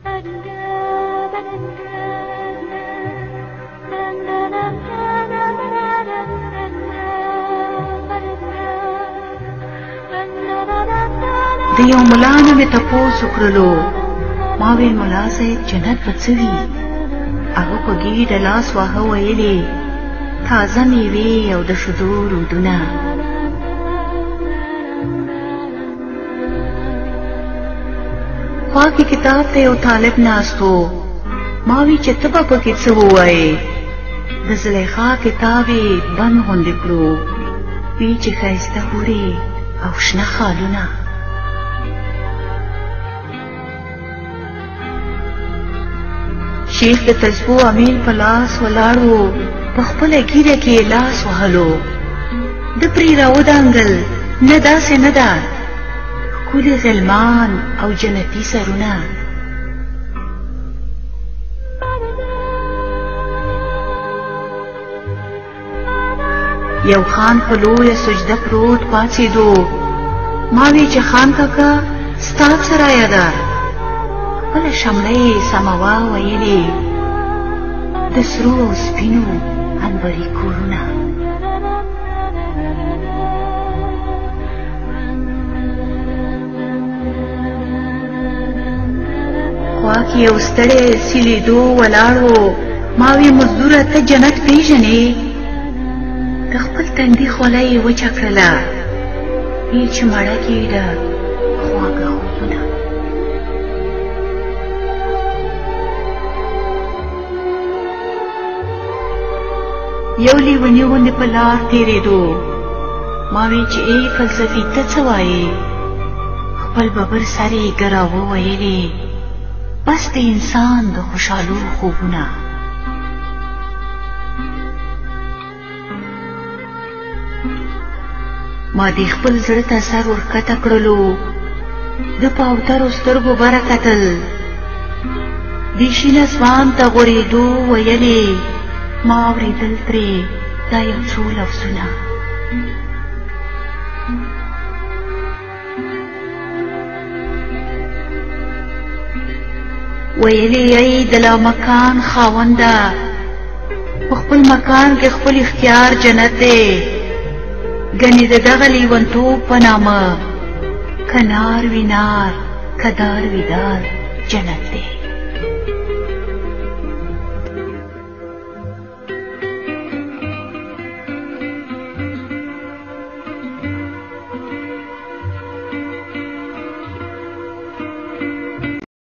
د یو ملا نه مې تپوس وکړلو، ما ویل ملا صاحب جنت به څه وي؟ هغه په ګېډه لاس واهه ویلې تازه میوې او د شیدو رودونه. خوا کې کتاب ته یو طالب ناست و، ما وی چې ته به پکې څه ووایې؟ د زلیخا کتاب یې بند غوندې کړو، وی چې ښایسته حورې او شنه خالونه. شیخ د تسبو امین په لاس ولاړ و، په خپله ږیره کې یې لاس وهلو. ده پرې راودانګل، نه داسې نه ده، ښکلي غلمان او جنتي سرونه. یو خان په لویه سجده پروت پاڅېدو، ما وی چې خان کاکا ستا څه رایه ده؟ خپله شمله یې سموا ویلې د سرو او سپینو عنبري کورونه. خوا کې یو ستړی سیلیدو ولاړ و، ما وی مزدوره ته جنت پیژنې؟ د خپل تندي خوله یې وچه کړله، وی چې مړه کېږده خواږه خوبونه. یو لیوني غوندې په لار تېرېدو، ما وی چې ای فلسفي ته څه وایې؟ خپل ببر سر یې ګراوه ویلې بس د انسان د خوشحالو خوبونه. ما دې خپل زړه ته سر ورکته کړلو، د په اوترو سترګو بره کتل، دې شین اسمان ته غورېدو ویلې ما اورېدل ترې دا یو څو لفظونه. ویلې ای د لامکان خاونده، په خپل مکان کې خپل اختیار جنت دی، ګنې د دغه لیونتوب په نامه که نار وي نار که دار وي دار جنت دی.